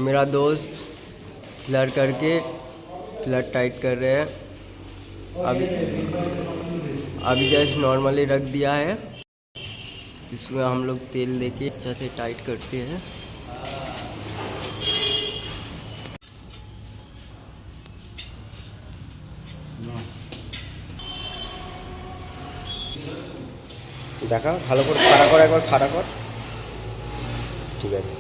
मेरा दोस्त फ्लर करके फ्लर टाइट कर रहे हैं। अभी जस्ट नॉर्मली रख दिया है। इसमें हम लोग तेल लेके अच्छा से टाइट करते हैं। দেখা ভালো করে খাড়া কর, একবার খাড়া কর। ঠিক আছে।